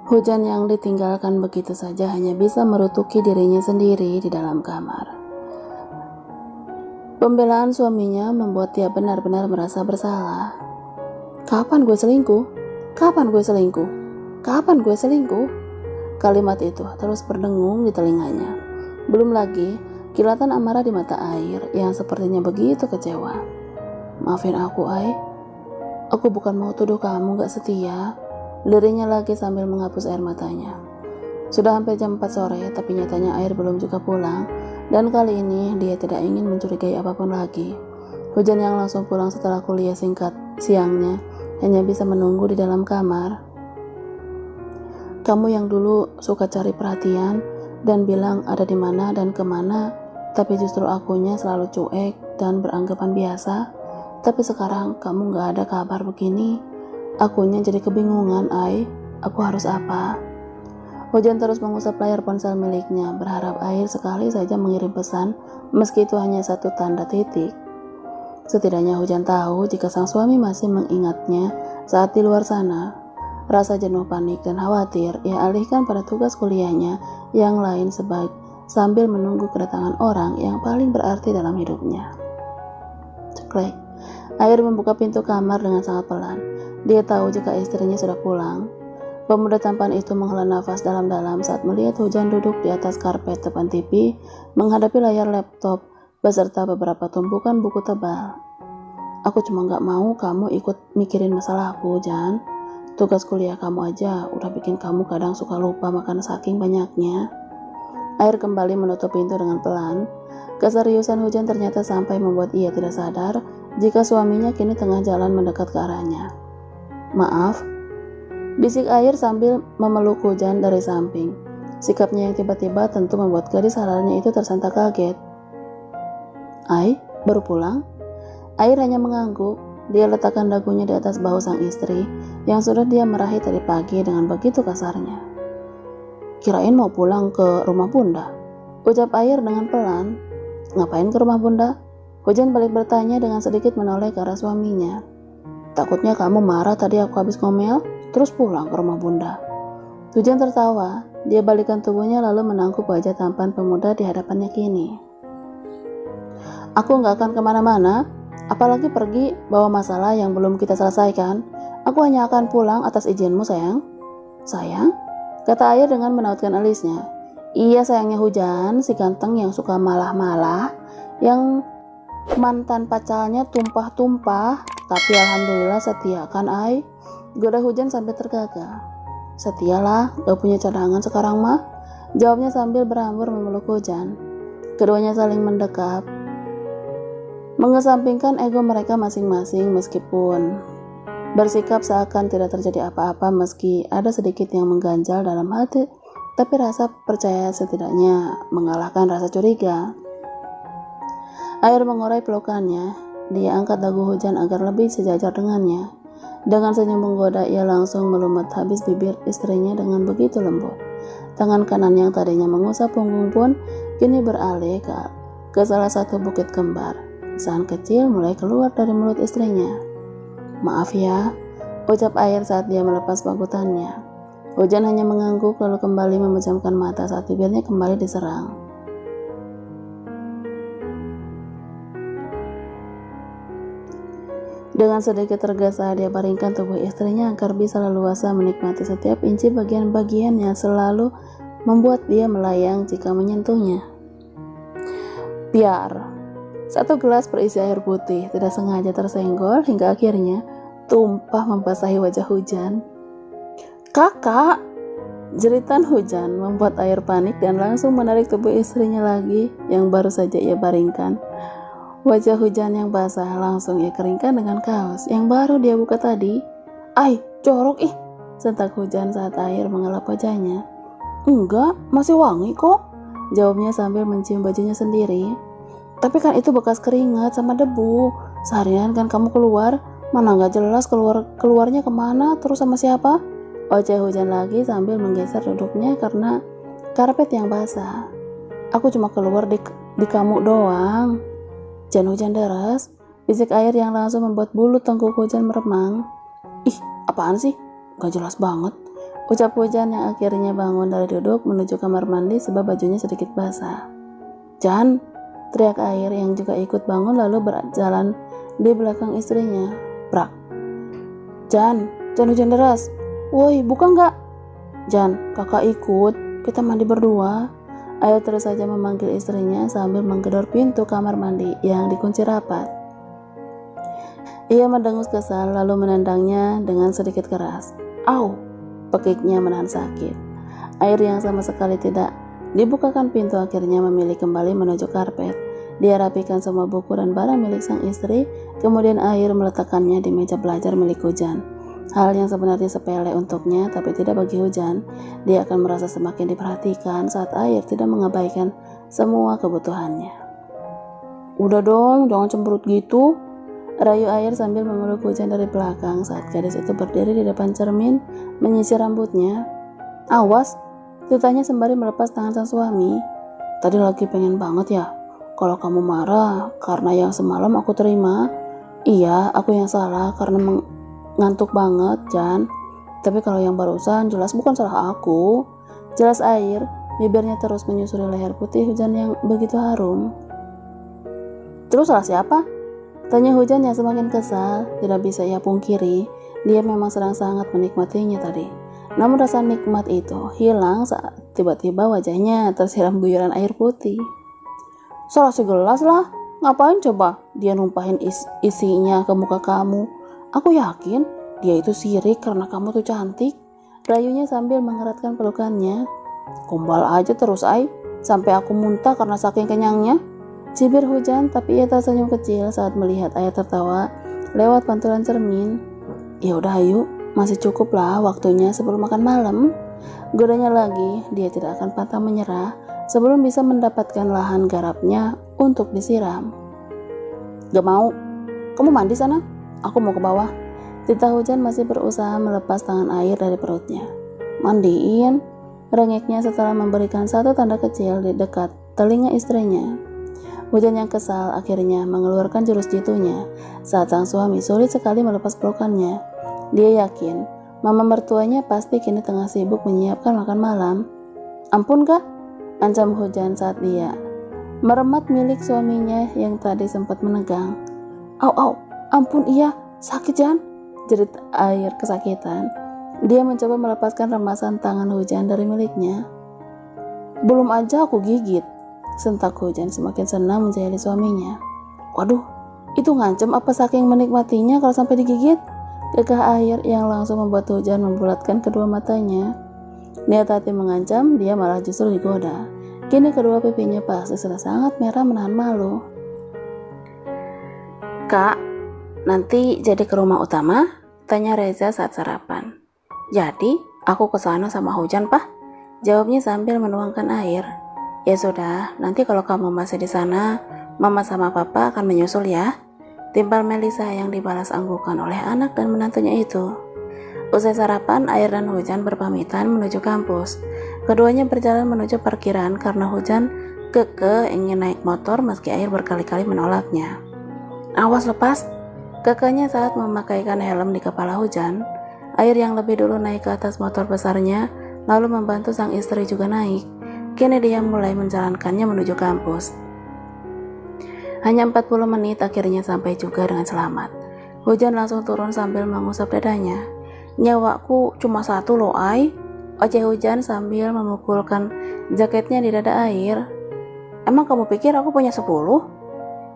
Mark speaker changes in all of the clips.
Speaker 1: Hujan yang ditinggalkan begitu saja hanya bisa merutuki dirinya sendiri di dalam kamar. Pembelaan suaminya membuat dia benar-benar merasa bersalah. Kapan gue selingkuh? Kapan gue selingkuh? Kapan gue selingkuh? Kalimat itu terus berdengung di telinganya. Belum lagi kilatan amarah di mata Air yang sepertinya begitu kecewa. Maafin aku, Ai. Aku bukan mau tuduh kamu gak setia. Lirihnya lagi sambil menghapus air matanya. Sudah hampir jam 4 sore, tapi nyatanya Air belum juga pulang. Dan kali ini dia tidak ingin mencurigai apapun lagi. Hujan yang langsung pulang setelah kuliah singkat siangnya hanya bisa menunggu di dalam kamar. Kamu yang dulu suka cari perhatian dan bilang ada di mana dan kemana, tapi justru akunya selalu cuek dan beranggapan biasa. Tapi sekarang kamu gak ada kabar begini. Akunya jadi kebingungan, Ai. Aku harus apa? Hujan terus mengusap layar ponsel miliknya, berharap Air sekali saja mengirim pesan, meski itu hanya satu tanda titik. Setidaknya Hujan tahu jika sang suami masih mengingatnya saat di luar sana. Rasa jenuh, panik, dan khawatir ia alihkan pada tugas kuliahnya yang lain sambil menunggu kedatangan orang yang paling berarti dalam hidupnya. Ceklek. Air membuka pintu kamar dengan sangat pelan. Dia tahu jika istrinya sudah pulang. Pemuda tampan itu menghela nafas dalam-dalam saat melihat Hujan duduk di atas karpet depan TV, menghadapi layar laptop beserta beberapa tumpukan buku tebal. Aku cuma gak mau kamu ikut mikirin masalah aku, Jan. Tugas kuliah kamu aja udah bikin kamu kadang suka lupa makan saking banyaknya. Air kembali menutup pintu dengan pelan. Keseriusan Hujan ternyata sampai membuat ia tidak sadar jika suaminya kini tengah jalan mendekat ke arahnya. Maaf, bisik Air sambil memeluk Hujan dari samping. Sikapnya yang tiba-tiba tentu membuat gadis halalnya itu tersentak kaget. Ai, baru pulang? Air hanya mengangguk. Dia letakkan dagunya di atas bahu sang istri yang sudah dia meraih tadi pagi dengan begitu kasarnya. Kirain mau pulang ke rumah bunda, ucap Air dengan pelan. Ngapain ke rumah bunda? Hujan balik bertanya dengan sedikit menoleh ke arah suaminya. Takutnya kamu marah tadi aku habis ngomel, terus pulang ke rumah bunda. Hujan tertawa. Dia balikkan tubuhnya lalu menangkup wajah tampan pemuda di hadapannya kini. Aku gak akan kemana-mana, apalagi pergi bawa masalah yang belum kita selesaikan. Aku hanya akan pulang atas izinmu, sayang. Sayang? Kata Air dengan menautkan alisnya. Iya sayangnya Hujan, si ganteng yang suka malah-malah, yang mantan pacarnya tumpah-tumpah, tapi alhamdulillah setia kan, Ai? Goda Hujan sampai tergagah. Setialah, gak punya cadangan sekarang mah, jawabnya sambil berhamburan memeluk Hujan. Keduanya saling mendekap, mengesampingkan ego mereka masing-masing meskipun bersikap seakan tidak terjadi apa-apa meski ada sedikit yang mengganjal dalam hati, tapi rasa percaya setidaknya mengalahkan rasa curiga. Air mengurai pelukannya. Dia angkat dagu Hujan agar lebih sejajar dengannya. Dengan senyum menggoda, ia langsung melumat habis bibir istrinya dengan begitu lembut. Tangan kanan yang tadinya mengusap punggung pun kini beralih ke salah satu bukit kembar. Sahan kecil mulai keluar dari mulut istrinya. Maaf ya, ucap Air saat dia melepas pagutannya. Hujan hanya mengangguk lalu kembali memejamkan mata saat bibirnya kembali diserang. Dengan sedikit tergesa dia baringkan tubuh istrinya agar bisa leluasa menikmati setiap inci bagian-bagian yang selalu membuat dia melayang jika menyentuhnya. Biar satu gelas berisi air putih tidak sengaja tersenggol hingga akhirnya tumpah membasahi wajah Hujan. Kakak! Jeritan Hujan membuat Air panik dan langsung menarik tubuh istrinya lagi yang baru saja ia baringkan. Wajah Hujan yang basah langsung ia keringkan dengan kaos yang baru dia buka tadi. Ai, jorok ih! Sentak Hujan saat Air mengelap wajahnya. Enggak, masih wangi kok, jawabnya sambil mencium bajunya sendiri. Tapi kan itu bekas keringat sama debu. Seharian kan kamu keluar, mana gak jelas keluarnya kemana, terus sama siapa? Oceh Hujan lagi sambil menggeser duduknya karena karpet yang basah. Aku cuma keluar di kamu doang. Jangan hujan deras, bisik Air yang langsung membuat bulu tengkuk Hujan meremang. Ih, apaan sih? Gak jelas banget. Ucap Hujan yang akhirnya bangun dari duduk menuju kamar mandi sebab bajunya sedikit basah. "Jan!" teriak Air yang juga ikut bangun lalu berjalan di belakang istrinya. Prak! "Jan, hujan deras. Woi, buka nggak?" "Jan, kakak ikut. Kita mandi berdua." Air terus saja memanggil istrinya sambil menggedor pintu kamar mandi yang dikunci rapat. Ia mendengus kesal lalu menendangnya dengan sedikit keras. "Au!" Pekiknya menahan sakit. Air yang sama sekali tidak dibukakan pintu akhirnya memilih kembali menuju karpet. Dia rapikan semua buku dan barang milik sang istri, kemudian Air meletakkannya di meja belajar milik Hujan. Hal yang sebenarnya sepele untuknya, tapi tidak bagi Hujan. Dia akan merasa semakin diperhatikan saat Air tidak mengabaikan semua kebutuhannya. "Udah dong, jangan cemberut gitu," rayu Air sambil memeluk Hujan dari belakang saat gadis itu berdiri di depan cermin menyisir rambutnya. "Awas," titanya sembari melepas tangan sang suami. "Tadi lagi pengen banget ya. Kalau kamu marah karena yang semalam aku terima, iya aku yang salah karena ngantuk banget, Jan. Tapi kalau yang barusan jelas bukan salah aku." Jelas Air, bibirnya terus menyusuri leher putih Hujan yang begitu harum. "Terus salah siapa?" tanya Hujan yang semakin kesal. Tidak bisa ia pungkiri, dia memang sedang sangat menikmatinya tadi. Namun rasa nikmat itu hilang saat tiba-tiba wajahnya tersiram guyuran air putih. "Salah segelas lah, ngapain coba dia numpahin isinya ke muka kamu? Aku yakin dia itu sirik karena kamu tuh cantik," rayunya sambil mengeratkan pelukannya. "Gombal aja terus sampai aku muntah karena saking kenyangnya," cibir Hujan, tapi ia tersenyum kecil saat melihat Ayah tertawa lewat pantulan cermin. "Ya udah ayo, masih cukup lah waktunya sebelum makan malam." Godanya lagi, dia tidak akan pantang menyerah sebelum bisa mendapatkan lahan garapnya untuk disiram. "Gak mau, kamu mandi sana, aku mau ke bawah." Tita Hujan masih berusaha melepas tangan Air dari perutnya. "Mandiin," rengeknya setelah memberikan satu tanda kecil di dekat telinga istrinya. Hujan yang kesal akhirnya mengeluarkan jurus jitunya saat sang suami sulit sekali melepas pelukannya. Dia yakin mama mertuanya pasti kini tengah sibuk menyiapkan makan malam. "Ampun kak," ancam Hujan saat dia meremat milik suaminya yang tadi sempat menegang. Au, ampun iya, sakit Jan," jerit Air kesakitan. Dia mencoba melepaskan remasan tangan Hujan dari miliknya. "Belum aja aku gigit," sentak Hujan semakin senang menjahili suaminya. "Waduh, itu ngancem apa saking menikmatinya kalau sampai digigit?" Kekeh Air yang langsung membuat Hujan membulatkan kedua matanya. Niat hati mengancam, dia malah justru digoda. Kini kedua pipinya pasti sudah sangat merah menahan malu. "Kak, nanti jadi ke rumah utama?" tanya Reza saat sarapan. "Jadi, aku ke sana sama Hujan, Pak," jawabnya sambil menuangkan air. "Ya sudah, nanti kalau kamu masih di sana, Mama sama Papa akan menyusul ya," timpal Melisa yang dibalas anggukan oleh anak dan menantunya itu. Usai sarapan, Air dan Hujan berpamitan menuju kampus. Keduanya berjalan menuju parkiran karena Hujan kekeh ingin naik motor meski Air berkali-kali menolaknya. "Awas lepas," kekehnya saat memakaikan helm di kepala Hujan. Air yang lebih dulu naik ke atas motor besarnya, lalu membantu sang istri juga naik. Kini dia mulai menjalankannya menuju kampus. Hanya 40 menit akhirnya sampai juga dengan selamat. Hujan langsung turun sambil mengusap dadanya. "Nyawaku cuma satu loh Ai," oceh Hujan sambil memukulkan jaketnya di dada Air. "Emang kamu pikir aku punya 10?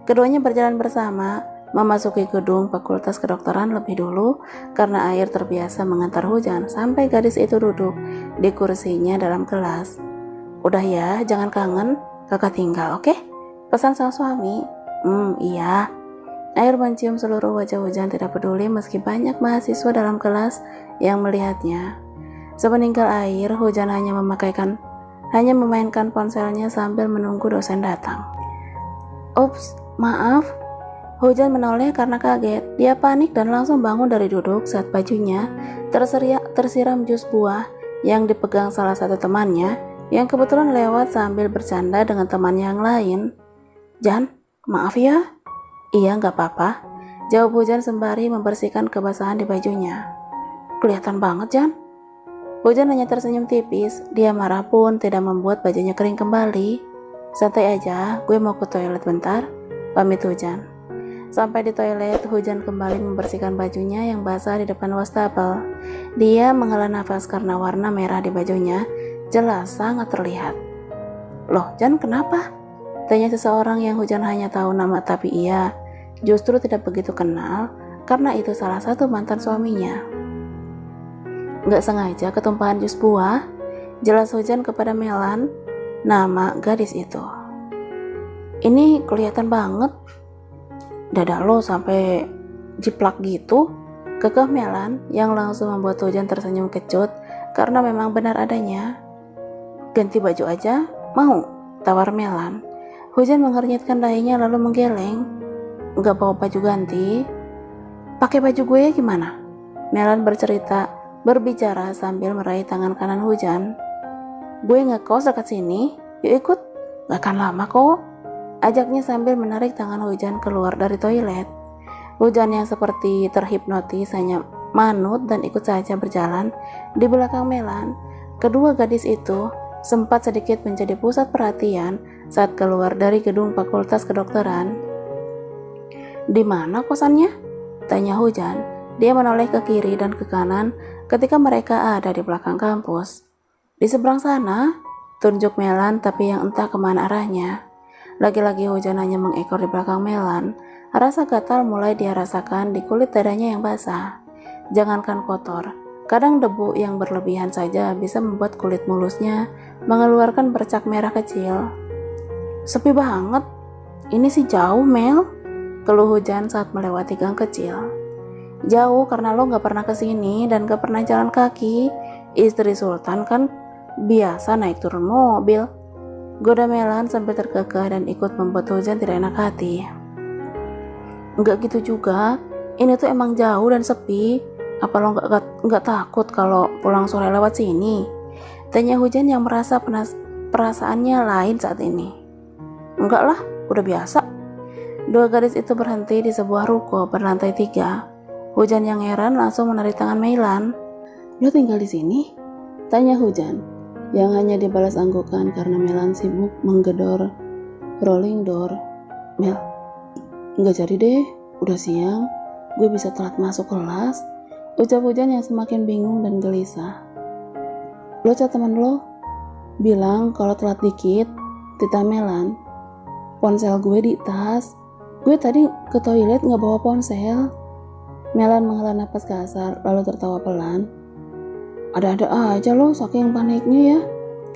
Speaker 1: Keduanya berjalan bersama memasuki gedung Fakultas Kedokteran lebih dulu karena Air terbiasa mengantar Hujan sampai gadis itu duduk di kursinya dalam kelas. "Udah ya, jangan kangen, kakak tinggal, oke?" pesan sang suami. Iya." Air mencium seluruh wajah Hujan tidak peduli meski banyak mahasiswa dalam kelas yang melihatnya. Sepeninggal Air, Hujan hanya memainkan ponselnya sambil menunggu dosen datang. "Ups, maaf." Hujan menoleh karena kaget. Dia panik dan langsung bangun dari duduk saat bajunya tersiram jus buah yang dipegang salah satu temannya yang kebetulan lewat sambil bercanda dengan temannya yang lain. "Jan, maaf ya." "Iya, gak apa-apa," jawab Hujan sembari membersihkan kebasahan di bajunya. "Kelihatan banget Jan." Hujan hanya tersenyum tipis, dia marah pun tidak membuat bajunya kering kembali. Santai aja, gue mau ke toilet bentar, pamit Hujan. Sampai di toilet, Hujan kembali membersihkan bajunya yang basah di depan wastafel. Dia menghela nafas karena warna merah di bajunya jelas sangat terlihat. Loh, Jan kenapa? Tanya seseorang yang Hujan hanya tahu nama tapi ia justru tidak begitu kenal karena itu salah satu mantan suaminya. Nggak sengaja ketumpahan jus buah, jelas Hujan kepada Melan, nama gadis itu. Ini kelihatan banget, dada lo sampai jiplak gitu, kekeh Melan yang langsung membuat Hujan tersenyum kecut karena memang benar adanya. Ganti baju aja, mau? Tawar Melan. Hujan mengernyitkan dahinya lalu menggeleng. Nggak bawa baju ganti? Pakai baju gue ya gimana? Melan berbicara sambil meraih tangan kanan Hujan. Gue ngekos dekat sini, yuk ikut. Gak akan lama kok, ajaknya sambil menarik tangan Hujan keluar dari toilet. Hujan yang seperti terhipnotis hanya manut dan ikut saja berjalan di belakang Melan. Kedua gadis itu sempat sedikit menjadi pusat perhatian saat keluar dari gedung Fakultas Kedokteran. Di mana kosannya? Tanya Hujan. Dia menoleh ke kiri dan ke kanan ketika mereka ada di belakang kampus. Di seberang sana, tunjuk Melan tapi yang entah kemana arahnya. Lagi-lagi Hujan hanya mengekor di belakang Melan. Rasa gatal mulai dia rasakan di kulit dadanya yang basah. Jangankan kotor, kadang debu yang berlebihan saja bisa membuat kulit mulusnya mengeluarkan bercak merah kecil. Sepi banget, ini sih jauh Mel, keluh Hujan saat melewati gang kecil. Jauh karena lo gak pernah kesini dan gak pernah jalan kaki. Istri Sultan kan biasa naik turun mobil, goda Melan sampai terkekeh dan ikut membuat Hujan tidak enak hati. Enggak gitu juga, ini tuh emang jauh dan sepi. Apa lo gak takut kalau pulang sore lewat sini? Tanya Hujan yang merasa perasaannya lain saat ini. Enggak lah, udah biasa. Dua gadis itu berhenti di sebuah ruko berlantai 3. Hujan yang heran langsung menarik tangan Melan. Lo tinggal di sini? Tanya Hujan, yang hanya dibalas anggukan karena Melan sibuk menggedor rolling door. Mel, nggak jadi deh, udah siang, gue bisa telat masuk kelas. Ucap Hujan yang semakin bingung dan gelisah. Lo chat teman lo, bilang kalau telat dikit, tita Melan. Ponsel gue di tas, gue tadi ke toilet nggak bawa ponsel. Melan menghela napas kasar lalu tertawa pelan. Ada-ada aja lo saking paniknya ya,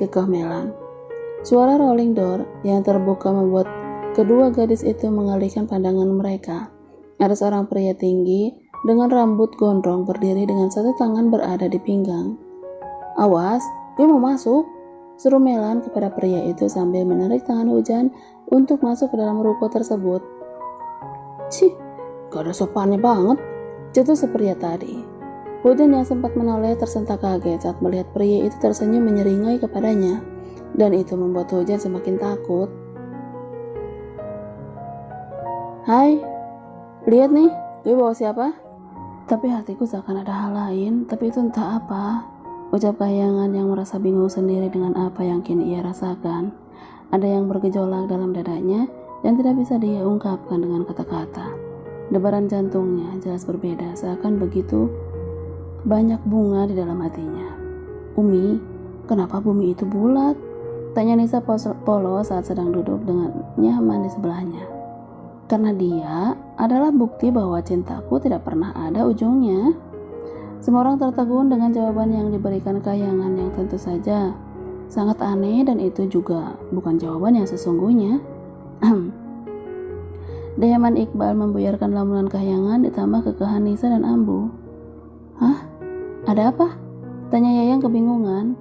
Speaker 1: kekeh Melan. Suara rolling door yang terbuka membuat kedua gadis itu mengalihkan pandangan mereka. Ada seorang pria tinggi dengan rambut gondrong berdiri dengan satu tangan berada di pinggang. Awas, gue mau masuk, seru Melan kepada pria itu sambil menarik tangan Hujan untuk masuk ke dalam ruko tersebut. Cih, gak ada sopannya banget, jatuh sepria tadi. Hujan yang sempat menoleh tersentak kaget saat melihat pria itu tersenyum menyeringai kepadanya, dan itu membuat Hujan semakin takut. Hai, lihat nih, gue bawa siapa? Tapi hatiku seakan ada hal lain, tapi itu entah apa. Ucap Kahyangan yang merasa bingung sendiri dengan apa yang kini ia rasakan. Ada yang bergejolak dalam dadanya yang tidak bisa dia ungkapkan dengan kata-kata. Debaran jantungnya jelas berbeda, seakan begitu banyak bunga di dalam hatinya. Umi, kenapa bumi itu bulat? Tanya Nisa polos saat sedang duduk dengan nyaman di sebelahnya. Karena dia adalah bukti bahwa cintaku tidak pernah ada ujungnya. Semua orang tertegun dengan jawaban yang diberikan Kahyangan yang tentu saja sangat aneh dan itu juga bukan jawaban yang sesungguhnya. Dayaman Iqbal membuyarkan lamunan Kahyangan ditambah kekehan Nisa dan Ambu. Hah? Ada apa? Tanya Yayang kebingungan.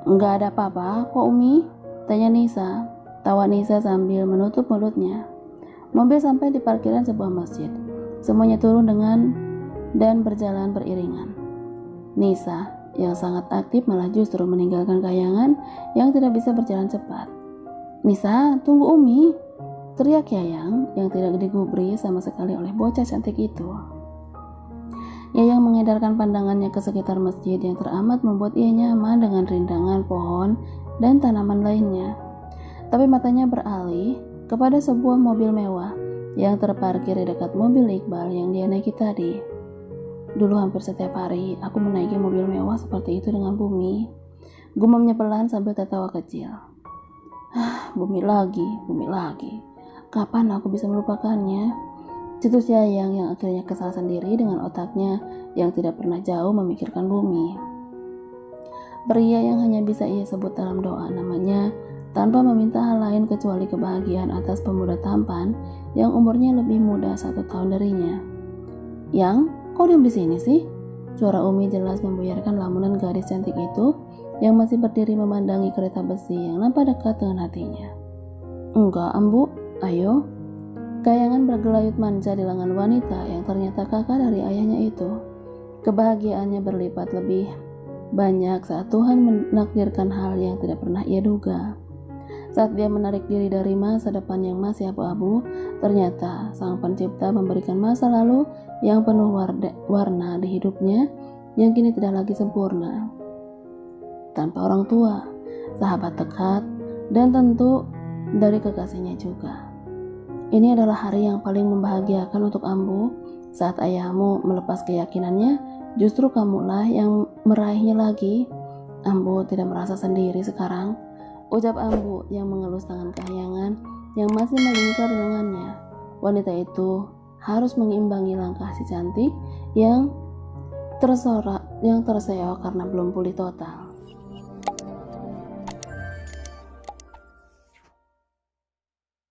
Speaker 1: Enggak ada apa-apa kok Umi, tanya Nisa. Tawa Nisa sambil menutup mulutnya. Mobil sampai di parkiran sebuah masjid. Semuanya turun dan berjalan beriringan. Nisa yang sangat aktif malah justru meninggalkan Kahyangan yang tidak bisa berjalan cepat. Nisa, tunggu Umi, teriak Yayang yang tidak digubris sama sekali oleh bocah cantik itu. Ia yang mengedarkan pandangannya ke sekitar masjid yang teramat membuat ia nyaman dengan rindangan pohon dan tanaman lainnya. Tapi matanya beralih kepada sebuah mobil mewah yang terparkir di dekat mobil Iqbal yang dia naiki tadi. Dulu hampir setiap hari aku menaiki mobil mewah seperti itu dengan Bumi. Gumamnya pelan sambil tertawa kecil. Bumi lagi. Kapan aku bisa melupakannya? Cetus Yayang yang akhirnya kesal sendiri dengan otaknya yang tidak pernah jauh memikirkan Bumi. Pria yang hanya bisa ia sebut dalam doa namanya tanpa meminta hal lain kecuali kebahagiaan atas pemuda tampan yang umurnya lebih muda 1 tahun darinya. Yang, kau diam di sini sih? Suara Umi jelas membuyarkan lamunan gadis cantik itu yang masih berdiri memandangi kereta besi yang nampak dekat dengan hatinya. Enggak, Ambu, ayo. Kayangan bergelayut manja di lengan wanita yang ternyata kakak dari ayahnya itu. Kebahagiaannya berlipat lebih banyak saat Tuhan menakdirkan hal yang tidak pernah ia duga. Saat dia menarik diri dari masa depan yang masih abu-abu, ternyata Sang Pencipta memberikan masa lalu yang penuh warna di hidupnya yang kini tidak lagi sempurna. Tanpa orang tua, sahabat dekat, dan tentu dari kekasihnya juga. Ini adalah hari yang paling membahagiakan untuk Ambu. Saat ayahmu melepas keyakinannya, justru kamulah yang meraihnya lagi. Ambu tidak merasa sendiri sekarang, ucap Ambu yang mengelus tangan Kahyangan yang masih melingkar di lengannya. Wanita itu harus mengimbangi langkah si cantik yang terseok karena belum pulih total.